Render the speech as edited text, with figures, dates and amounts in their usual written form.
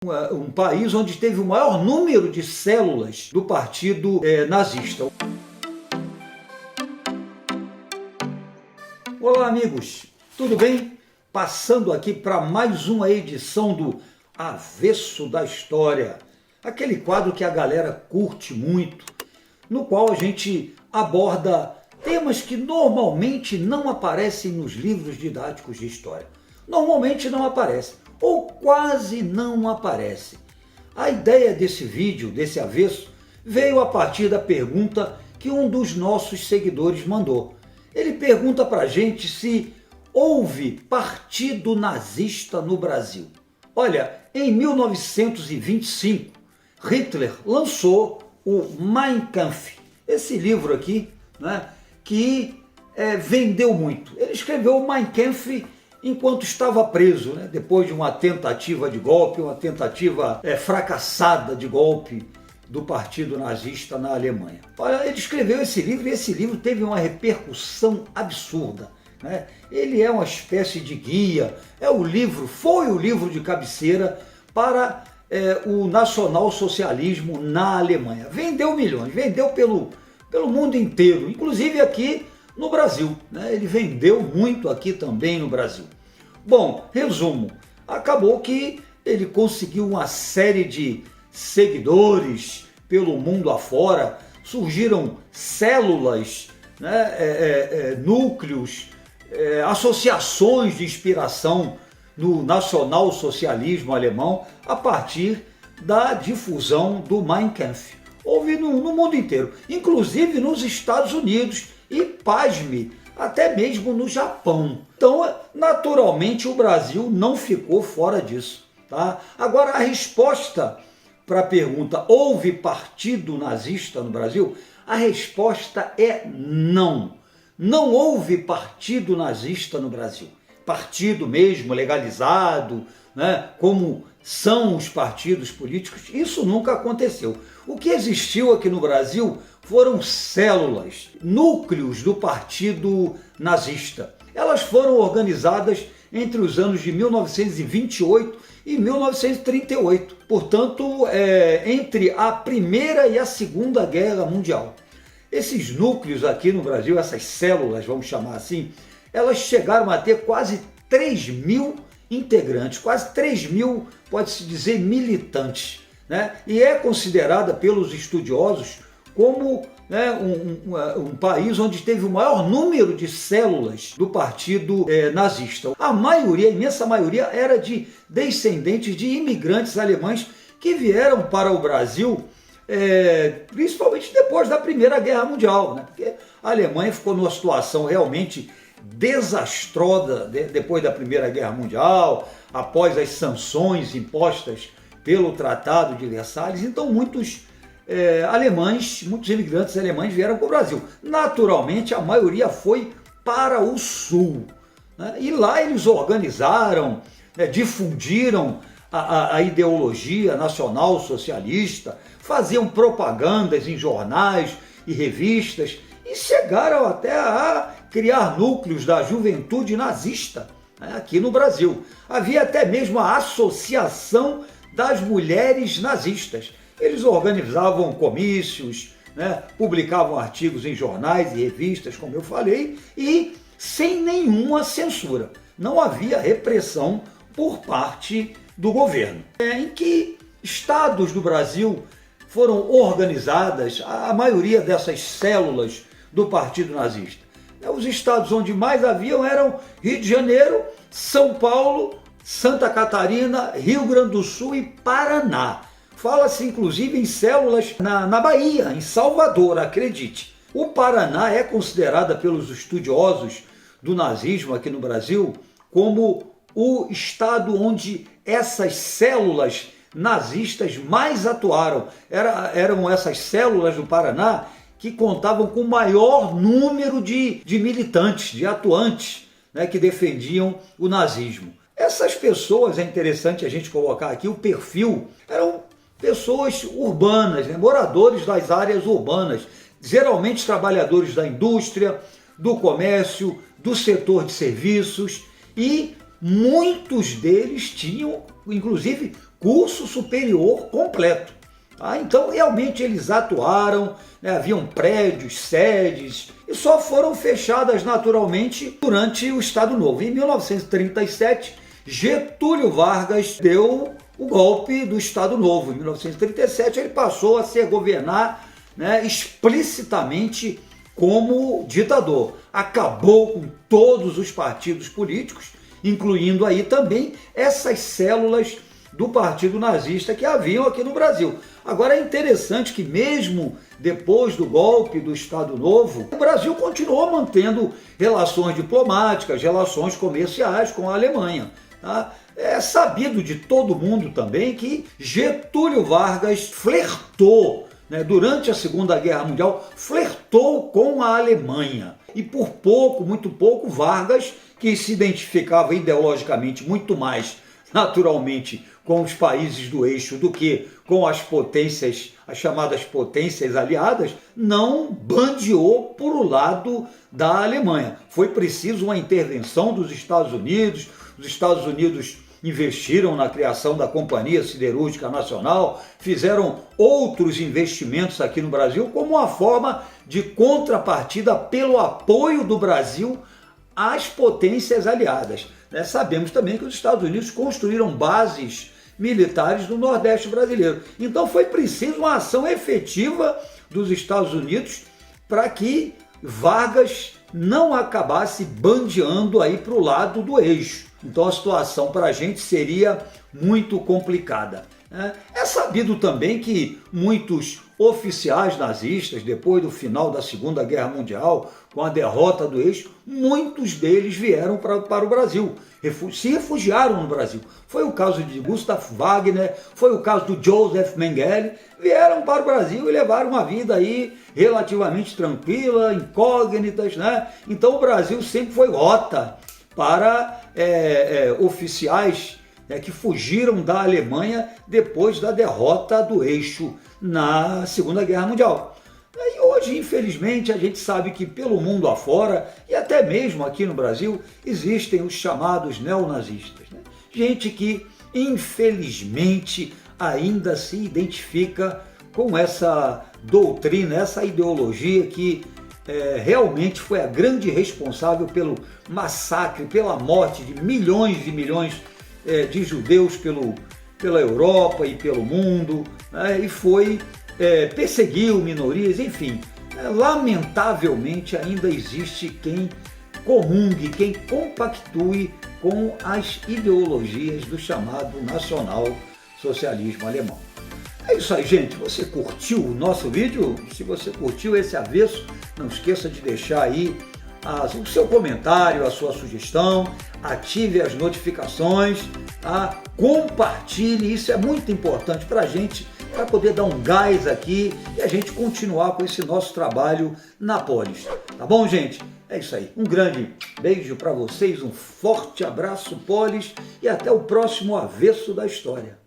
Um país onde teve o maior número de células do partido nazista. Olá, amigos, tudo bem? Passando aqui para mais uma edição do Avesso da História, aquele quadro que a galera curte muito, no qual a gente aborda temas que normalmente não aparecem nos livros didáticos de história. Normalmente não aparecem, ou quase não aparecem. A ideia desse vídeo, desse avesso, veio a partir da pergunta que um dos nossos seguidores mandou. Ele pergunta para a gente se houve partido nazista no Brasil. Olha, em 1925, Hitler lançou o Mein Kampf, esse livro aqui, né, que vendeu muito. Ele escreveu o Mein Kampf enquanto estava preso, né, depois de uma tentativa de golpe, uma tentativa fracassada de golpe do partido nazista na Alemanha. Olha, ele escreveu esse livro e esse livro teve uma repercussão absurda, né? Ele é uma espécie de guia, foi o livro de cabeceira para o nacionalsocialismo na Alemanha. Vendeu milhões, vendeu pelo mundo inteiro, inclusive aqui no Brasil, né? Ele vendeu muito aqui também no Brasil. Bom, resumo, acabou que ele conseguiu uma série de seguidores pelo mundo afora, surgiram células, né, núcleos, associações de inspiração no nacionalsocialismo alemão a partir da difusão do Mein Kampf. Houve no mundo inteiro, inclusive nos Estados Unidos e, pasme, até mesmo no Japão. Então, naturalmente, o Brasil não ficou fora disso, tá? Agora, a resposta para a pergunta, houve partido nazista no Brasil? A resposta é não. Não houve partido nazista no Brasil. Partido mesmo, legalizado, né, como são os partidos políticos, isso nunca aconteceu. O que existiu aqui no Brasil foram células, núcleos do partido nazista. Elas foram organizadas entre os anos de 1928 e 1938, portanto, entre a Primeira e a Segunda Guerra Mundial. Esses núcleos aqui no Brasil, essas células, vamos chamar assim, elas chegaram a ter quase 3.000 integrantes, quase 3.000, pode-se dizer, militantes, né? E é considerada pelos estudiosos como, né, um país onde teve o maior número de células do partido nazista. A maioria, a imensa maioria, era de descendentes de imigrantes alemães que vieram para o Brasil, principalmente depois da Primeira Guerra Mundial, né? Porque a Alemanha ficou numa situação realmente desastrosa depois da Primeira Guerra Mundial, após as sanções impostas pelo Tratado de Versalhes. Então muitos muitos imigrantes alemães vieram para o Brasil. Naturalmente, a maioria foi para o Sul, né? E lá eles organizaram, difundiram a ideologia nacional-socialista, faziam propagandas em jornais e revistas e chegaram até a criar núcleos da juventude nazista, né, aqui no Brasil. Havia até mesmo a Associação das Mulheres Nazistas. Eles organizavam comícios, né, publicavam artigos em jornais e revistas, como eu falei, e sem nenhuma censura. Não havia repressão por parte do governo. Em que estados do Brasil foram organizadas a maioria dessas células do partido nazista? Os estados onde mais haviam eram Rio de Janeiro, São Paulo, Santa Catarina, Rio Grande do Sul e Paraná. Fala-se inclusive em células na Bahia, em Salvador, acredite. O Paraná é considerada pelos estudiosos do nazismo aqui no Brasil como o estado onde essas células nazistas mais atuaram. Eram essas células do Paraná que contavam com o maior número de militantes, de atuantes, né, que defendiam o nazismo. Essas pessoas, é interessante a gente colocar aqui, o perfil, eram pessoas urbanas, né, moradores das áreas urbanas, geralmente trabalhadores da indústria, do comércio, do setor de serviços e muitos deles tinham, inclusive, curso superior completo. Tá? Então, realmente, eles atuaram, né? Haviam prédios, sedes, e só foram fechadas naturalmente durante o Estado Novo. Em 1937, Getúlio Vargas deu o golpe do Estado Novo. Em 1937, ele passou a se governar, né, explicitamente como ditador. Acabou com todos os partidos políticos, incluindo aí também essas células do Partido Nazista que haviam aqui no Brasil. Agora é interessante que mesmo depois do golpe do Estado Novo, o Brasil continuou mantendo relações diplomáticas, relações comerciais com a Alemanha. Tá? É sabido de todo mundo também que Getúlio Vargas flertou, né, durante a Segunda Guerra Mundial, flertou com a Alemanha. E por pouco, muito pouco, Vargas, que se identificava ideologicamente muito mais, naturalmente, com os países do eixo do que com as potências, as chamadas potências aliadas, não bandeou por o lado da Alemanha. Foi preciso uma intervenção dos Estados Unidos. Os Estados Unidos investiram na criação da Companhia Siderúrgica Nacional, fizeram outros investimentos aqui no Brasil como uma forma de contrapartida pelo apoio do Brasil às potências aliadas. Sabemos também que os Estados Unidos construíram bases militares no Nordeste brasileiro. Então foi preciso uma ação efetiva dos Estados Unidos para que Vargas não acabasse bandeando aí para o lado do eixo. Então a situação para a gente seria muito complicada. É sabido também que muitos oficiais nazistas, depois do final da Segunda Guerra Mundial, com a derrota do eixo, muitos deles vieram para o Brasil, se refugiaram no Brasil. Foi o caso de Gustav Wagner, foi o caso do Joseph Mengele, vieram para o Brasil e levaram uma vida aí relativamente tranquila, incógnitas, né? Então o Brasil sempre foi rota para oficiais que fugiram da Alemanha depois da derrota do eixo na Segunda Guerra Mundial. E hoje, infelizmente, a gente sabe que pelo mundo afora, e até mesmo aqui no Brasil, existem os chamados neonazistas. Né? Gente que, infelizmente, ainda se identifica com essa doutrina, essa ideologia que realmente foi a grande responsável pelo massacre, pela morte de milhões e milhões de judeus pela Europa e pelo mundo, né? E perseguiu minorias, enfim. Lamentavelmente ainda existe quem comungue, quem compactue com as ideologias do chamado nacional-socialismo alemão. É isso aí, gente. Você curtiu o nosso vídeo? Se você curtiu esse avesso, não esqueça de deixar aí o seu comentário, a sua sugestão, ative as notificações, tá? Compartilhe, isso é muito importante para a gente, para poder dar um gás aqui e a gente continuar com esse nosso trabalho na Polis. Tá bom, gente? É isso aí. Um grande beijo para vocês, um forte abraço, Polis, e até o próximo Avesso da História.